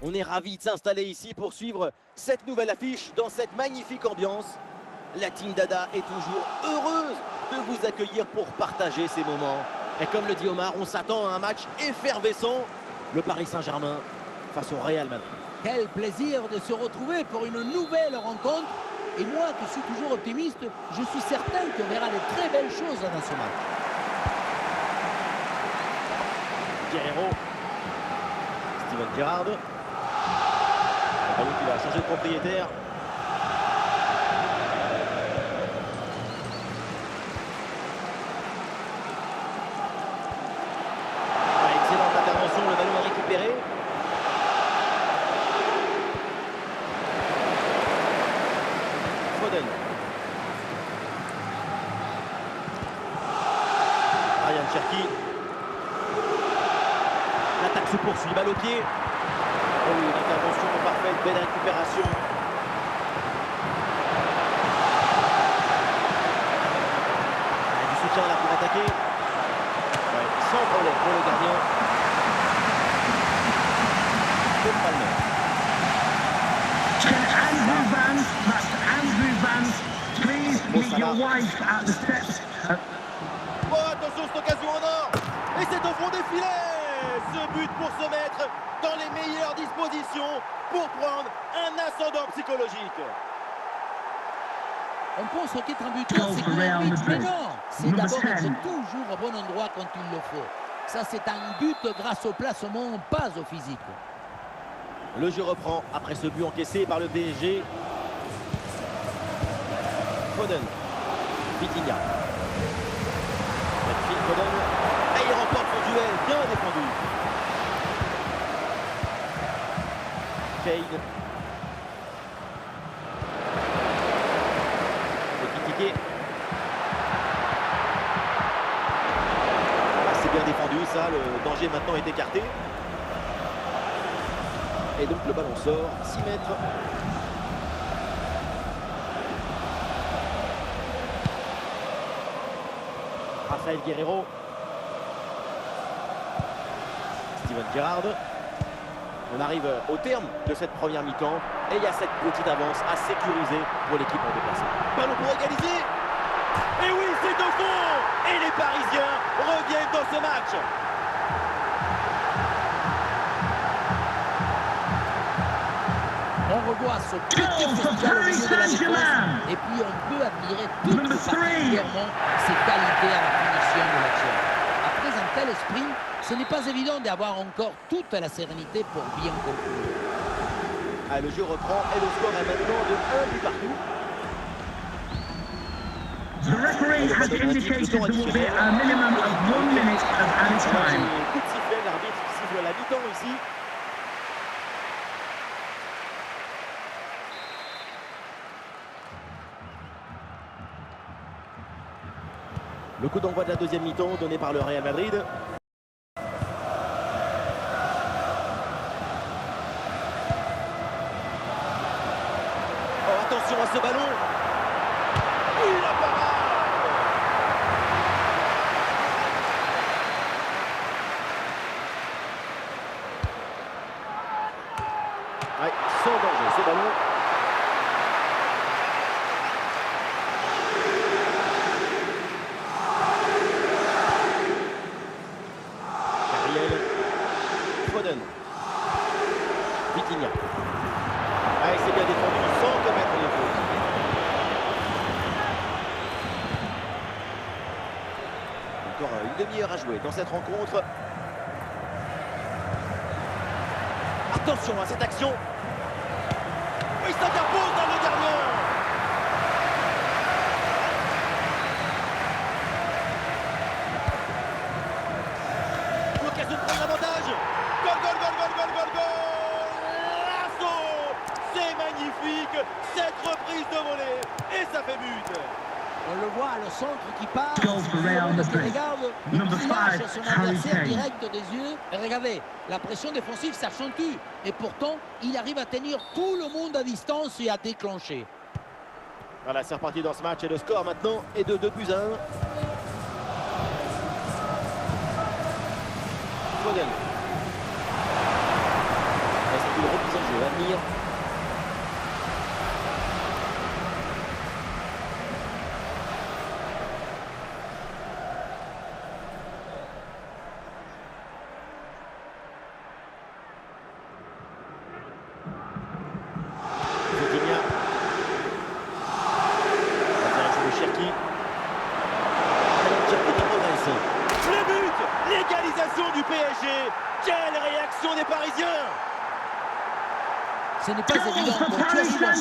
On est ravis de s'installer ici pour suivre cette nouvelle affiche dans cette magnifique ambiance. La Team Dada est toujours heureuse de vous accueillir pour partager ces moments. Et comme le dit Omar, on s'attend à un match effervescent. Le Paris Saint-Germain face au Real Madrid. Quel plaisir de se retrouver pour une nouvelle rencontre. Et moi, qui suis toujours optimiste, je suis certain qu'on verra de très belles choses dans ce match. Guerreiro. Steven Gerrard. Le ballon qui va changer de propriétaire. Excellente intervention, le ballon est récupéré. Foden. Ryan Cherki. L'attaque se poursuit, balle au pied. Oh oui, une intervention parfaite, belle récupération. Du soutien là pour attaquer. Ouais, sans problème pour le gardien. Paul Palmer. Can Andrew Vance, that's Andrew Vance, please meet your wife at the steps. Oh, attention, cette occasion en or. Et c'est au fond des filets. Ce but pour se mettre dans les meilleures dispositions pour prendre un ascendant psychologique. On pense qu'être un buteur, c'est qu'il arbitre, mais non. C'est d'abord être toujours au bon endroit quand il le faut. Ça, c'est un but grâce au placement, pas au physique. Le jeu reprend après ce but encaissé par le PSG. Foden. Vitinha. Phil Foden. Et il remporte son duel, bien défendu. Cade. Petit ticket. Ah, c'est bien défendu ça, le danger maintenant est écarté. Et donc le ballon sort, 6 mètres. Rafael Guerreiro. Steven Gerrard. On arrive au terme de cette première mi-temps. Et il y a cette petite avance à sécuriser pour l'équipe en déplacement. Ballon pour égaliser. Et oui, c'est au fond. Et les Parisiens reviennent dans ce match. On revoit ce petit festival au milieu de la défense. Et puis on peut admirer tout particulièrement ses qualités à la finition de l'action. Après un tel sprint, ce n'est pas évident d'avoir encore toute la sérénité pour bien conclure. Ah, le jeu reprend et le score est maintenant de 1 but partout. The referee has indicated there will be a minimum of 1 minute of added time. Coup de sifflet, l'arbitre siffle la mi-temps ici. Le coup d'envoi de la deuxième mi-temps donné par le Real Madrid. Oh, attention à ce ballon. Oui, la parade. Ouais, sans danger ce ballon. Foden. Vitinha. Ah, c'est bien défendu sans commettre de faute. Encore une demi-heure à jouer dans cette rencontre. Attention à cette action. Il s'interpose dans le gardien. L'occasion de prendre l'avantage. Gol, gol, gol, gol, gol, gol, gol. L'assaut. C'est magnifique. Cette reprise de volée. Et ça fait but. On le voit, le centre qui part. Goal for Real Madrid. Regarde, Number il lâche 5, son Harry adversaire Kane. direct des yeux. Et regardez, la pression défensive s'accentue. Et pourtant, il arrive à tenir tout le monde à distance et à déclencher. Voilà, c'est reparti dans ce match et le score maintenant est de 2 buts à 1. Foden. C'est une Amir. Vitinha. Ça vient jouer Cherki. Cherki qui progresse. Le but, l'égalisation du PSG. Quelle réaction des Parisiens! Ce n'est pas évident pour toi qui dois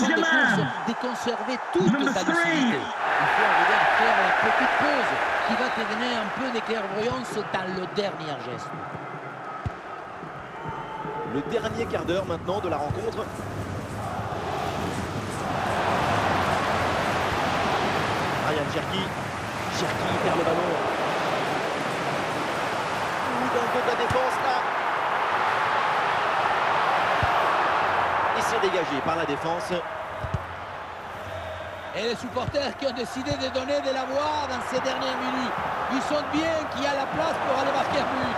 de conserver toute ta lucidité. Il faut arriver à faire la petite pause qui va te donner un peu de clairvoyance dans le dernier geste. Le dernier quart d'heure maintenant de la rencontre. Ryan Cherki. Cherki perd le ballon. Dans le dos de la défense là. Et c'est dégagé par la défense. Et les supporters qui ont décidé de donner de la voix dans ces dernières minutes. Ils sentent bien qu'il y a la place pour aller marquer un but.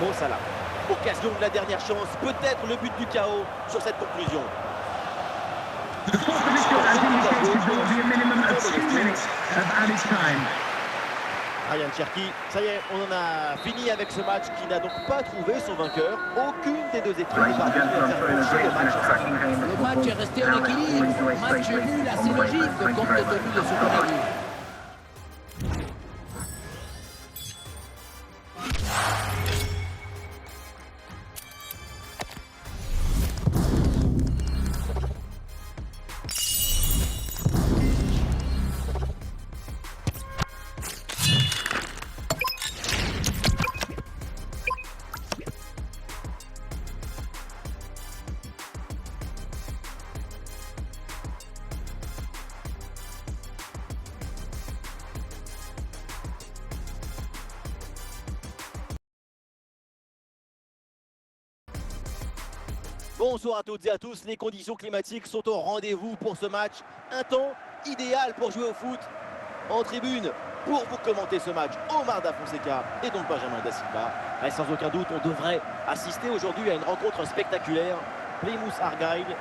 Mo Salah. Occasion de la dernière chance. Peut-être le but du chaos sur cette conclusion. The fourth official has indicated there will be a minimum of 2 minutes of added time. Ryan Cherki, ça y est, on en a fini avec ce match qui n'a donc pas trouvé son vainqueur. Aucune des deux équipes n'est parvenue à faire pencher le match. Le match est resté en équilibre. Match nul assez logique compte tenu de ce qu'on a vu. Bonsoir à toutes et à tous, les conditions climatiques sont au rendez-vous pour ce match. Un temps idéal pour jouer au foot. En tribune, pour vous commenter ce match, Omar Da Fonseca et donc Benjamin Da Silva. Et sans aucun doute, on devrait assister aujourd'hui à une rencontre spectaculaire. Plymouth Argyle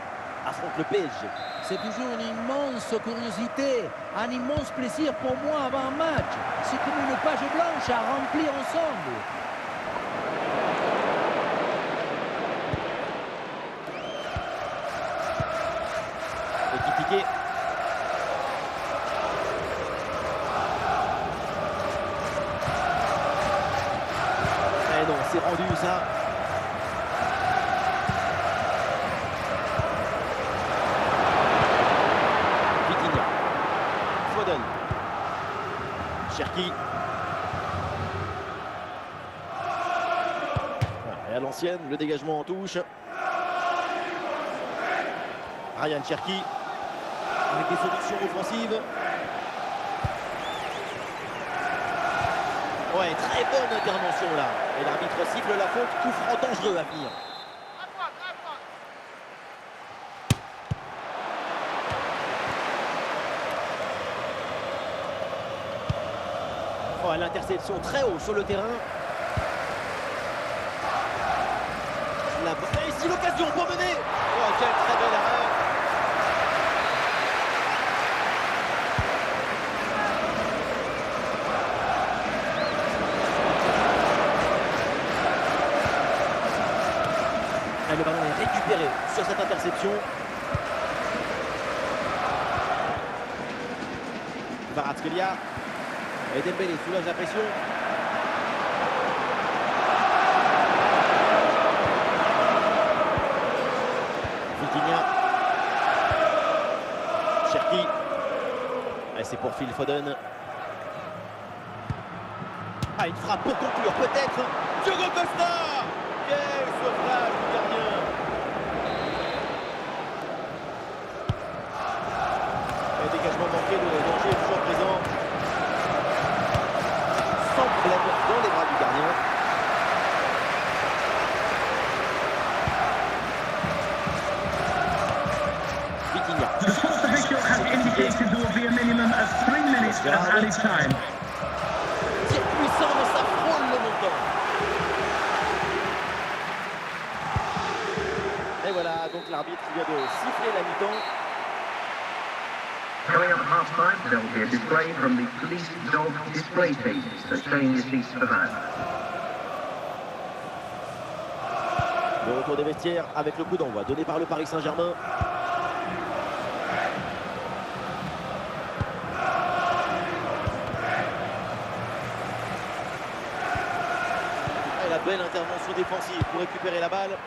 affronte le PSG. C'est toujours une immense curiosité, un immense plaisir pour moi avant un match. C'est comme une page blanche à remplir ensemble. Piqué. Eh non, c'est rendu ça. Vitinha. Foden. Cherki. Et à l'ancienne, le dégagement en touche. Ryan Cherki. Avec des solutions offensives. Ouais, très bonne intervention là. Et l'arbitre siffle la faute, coup franc dangereux à venir. Oh, l'interception très haut sur le terrain. Et ici l'occasion pour mener. Oh, quelle très belle erreur. Le ballon est récupéré sur cette interception. Kvaratskhelia. Et Dembélé soulage la pression. Vitinha. Cherki. Et c'est pour Phil Foden. Ah, une frappe pour conclure peut-être. Diogo Costa. Quel sauvetage du gardien. Et dégagement manqué, de danger toujours présent. Sans problème dans les bras du gardien. Vitinha. The fourth official has indicated there will be a minimum of 3 minutes of added time. Tir puissant mais ça frôle le montant. voilà, donc l'arbitre vient de siffler la mi-temps. Coming up at half-time, there will be a display from the police dog display team. So stay in your seats for that. Le retour des vestiaires avec le coup d'envoi donné par le Paris Saint-Germain. Et la belle intervention défensive pour récupérer la balle.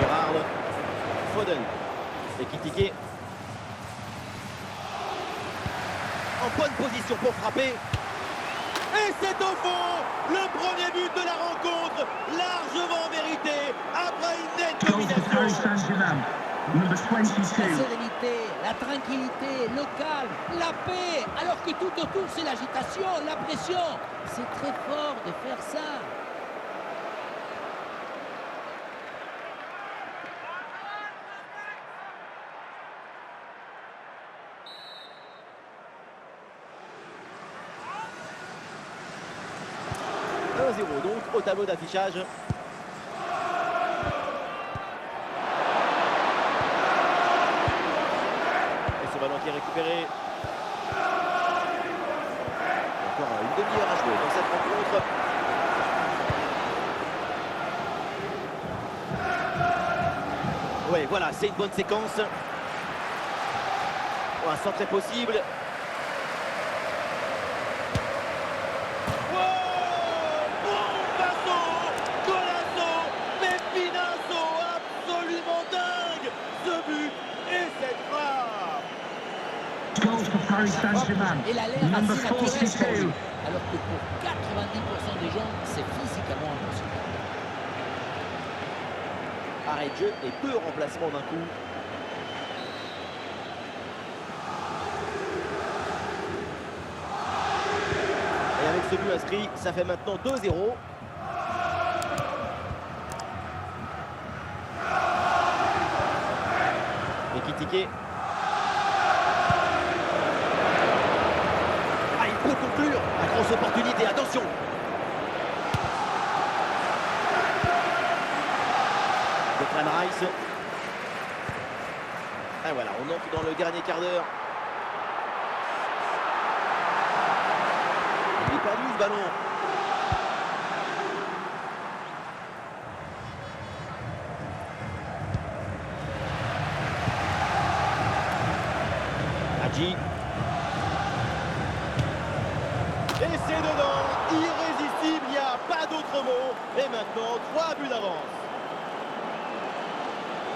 Gérard, Foden et Kitike. En bonne position pour frapper. Et c'est au fond, le premier but de la rencontre, largement mérité, après une nette Goal for Paris domination. Saint-Germain, number La 22. sérénité, la tranquillité, le calme, la paix, alors que tout autour c'est l'agitation, la pression. C'est très fort de faire ça. Donc au tableau d'affichage. Et ce ballon qui est récupéré. Encore une demi-heure à jouer dans cette rencontre. Ouais, voilà, c'est une bonne séquence. Oh, un centre est possible. Goal for Paris Saint-Germain, Et il a l'air number assez naturel pour 42. lui. Alors que pour 90% des gens, c'est physiquement impossible. Arrêt de jeu et deux remplacements d'un coup. Et avec ce but inscrit, ça fait maintenant 2-0. Et Kitike. Ah, il peut conclure. La grosse opportunité, attention. Declan Rice. Et voilà, on entre dans le dernier quart d'heure. Il est perdu ce ballon. Hadji. Et c'est dedans, irrésistible, il n'y a pas d'autre mot. Et maintenant, 3 buts d'avance.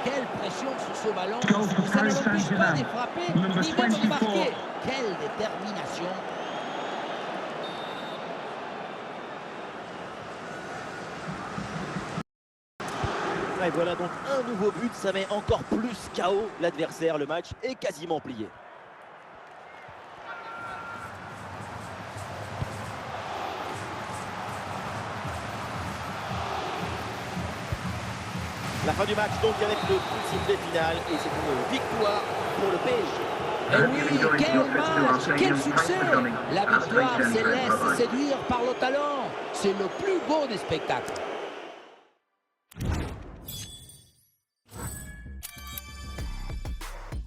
Quelle pression sur ce ballon. Goal for Ça ne Paris l'empêche pas Saint-Germain, de frapper, number ni même de 24. marquer. Quelle détermination. Et voilà donc un nouveau but, ça met encore plus KO l'adversaire. Le match est quasiment plié. La fin du match donc avec le coup de sifflet final et c'est une victoire pour le PSG. Et oui, quel match, quel succès. La victoire se laisse séduire par le talent. C'est le plus beau des spectacles.